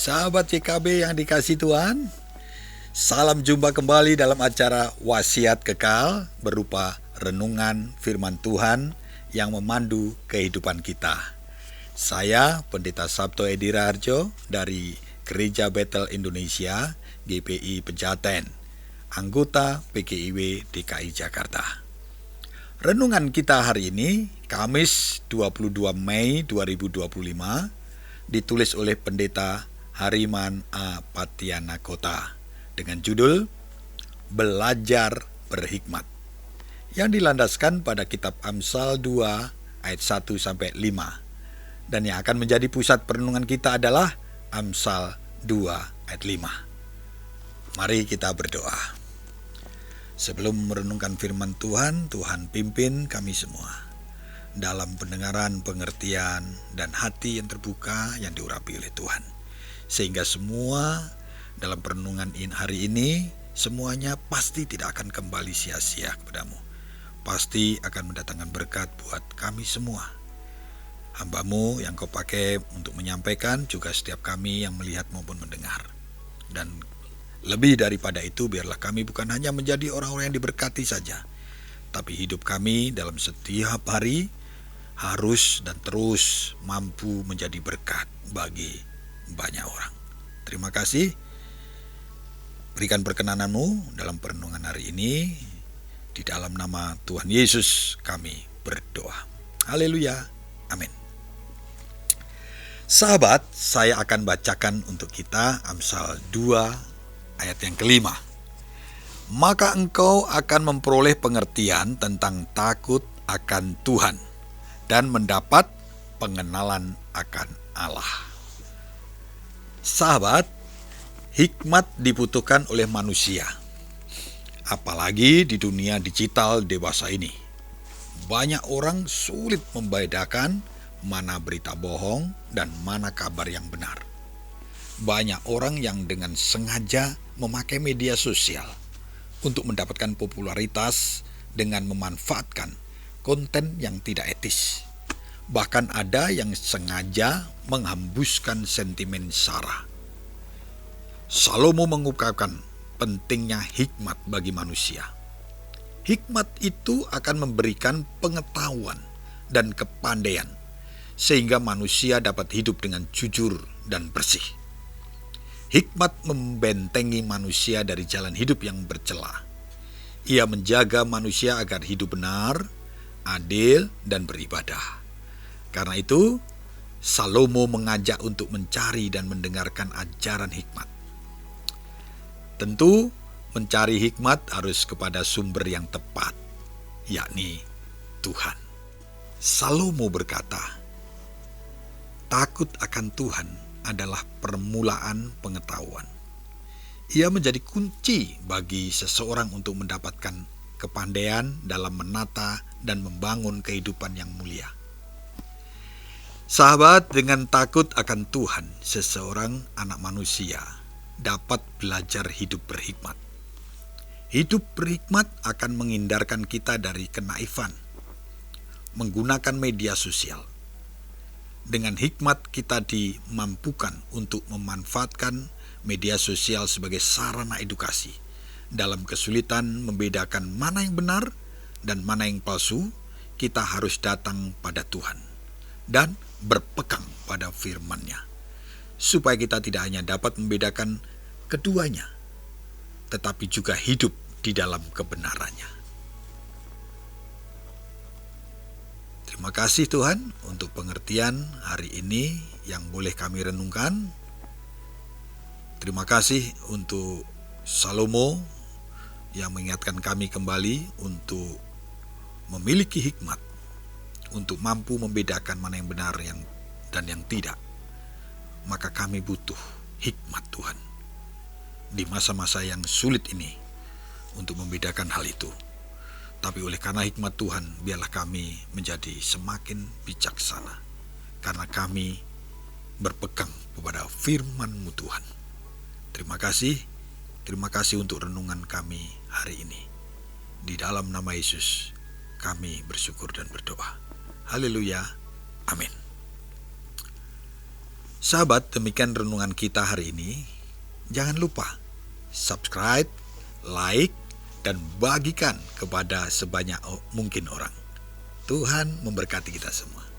Sahabat YKB yang dikasihi Tuhan, salam jumpa kembali dalam acara Wasiat Kekal berupa renungan firman Tuhan yang memandu kehidupan kita. Saya Pendeta Sabto Edi Raharjo dari Gereja Bethel Indonesia, GPI Pejaten, anggota PGIW DKI Jakarta. Renungan kita hari ini, Kamis 22 Mei 2025, ditulis oleh Pendeta Hariman A. Patianakota dengan judul Belajar Berhikmat, yang dilandaskan pada kitab Amsal 2 ayat 1-5, dan yang akan menjadi pusat perenungan kita adalah Amsal 2 ayat 5. Mari kita berdoa. Sebelum merenungkan firman Tuhan, Tuhan pimpin kami semua dalam pendengaran, pengertian, dan hati yang terbuka yang diurapi oleh Tuhan. Sehingga semua dalam perenungan hari ini, semuanya pasti tidak akan kembali sia-sia kepadamu. Pasti akan mendatangkan berkat buat kami semua. Hamba-Mu yang Kau pakai untuk menyampaikan, juga setiap kami yang melihat maupun mendengar. Dan lebih daripada itu, biarlah kami bukan hanya menjadi orang-orang yang diberkati saja, tapi hidup kami dalam setiap hari harus dan terus mampu menjadi berkat bagi banyak orang. Terima kasih. Berikan perkenanan-Mu dalam perenungan hari ini. Di dalam nama Tuhan Yesus kami berdoa. Haleluya. Amin. Sahabat, saya akan bacakan untuk kita Amsal 2 ayat yang kelima. Maka engkau akan memperoleh pengertian tentang takut akan Tuhan dan mendapat pengenalan akan Allah. Sahabat, hikmat dibutuhkan oleh manusia, apalagi di dunia digital dewasa ini. Banyak orang sulit membedakan mana berita bohong dan mana kabar yang benar. Banyak orang yang dengan sengaja memakai media sosial untuk mendapatkan popularitas dengan memanfaatkan konten yang tidak etis. Bahkan ada yang sengaja menghembuskan sentimen sara. Salomo mengungkapkan pentingnya hikmat bagi manusia. Hikmat itu akan memberikan pengetahuan dan kepandaian, sehingga manusia dapat hidup dengan jujur dan bersih. Hikmat membentengi manusia dari jalan hidup yang bercela. Ia menjaga manusia agar hidup benar, adil, dan beribadah. Karena itu, Salomo mengajak untuk mencari dan mendengarkan ajaran hikmat. Tentu, mencari hikmat harus kepada sumber yang tepat, yakni Tuhan. Salomo berkata, takut akan Tuhan adalah permulaan pengetahuan. Ia menjadi kunci bagi seseorang untuk mendapatkan kepandaian dalam menata dan membangun kehidupan yang mulia. Sahabat, dengan takut akan Tuhan, seseorang anak manusia dapat belajar hidup berhikmat. Hidup berhikmat akan menghindarkan kita dari kenaifan, menggunakan media sosial. Dengan hikmat kita dimampukan untuk memanfaatkan media sosial sebagai sarana edukasi. Dalam kesulitan membedakan mana yang benar dan mana yang palsu, kita harus datang pada Tuhan dan berpegang pada firman-Nya, supaya kita tidak hanya dapat membedakan keduanya, tetapi juga hidup di dalam kebenarannya. Terima kasih Tuhan untuk pengertian hari ini yang boleh kami renungkan. Terima kasih untuk Salomo yang mengingatkan kami kembali untuk memiliki hikmat, untuk mampu membedakan mana yang benar dan yang tidak. Maka kami butuh hikmat Tuhan di masa-masa yang sulit ini untuk membedakan hal itu. Tapi oleh karena hikmat Tuhan, biarlah kami menjadi semakin bijaksana, karena kami berpegang kepada firman-Mu Tuhan. Terima kasih untuk renungan kami hari ini. Di dalam nama Yesus kami bersyukur dan berdoa. Haleluya. Amin. Sahabat, demikian renungan kita hari ini. Jangan lupa subscribe, like, dan bagikan kepada sebanyak mungkin orang. Tuhan memberkati kita semua.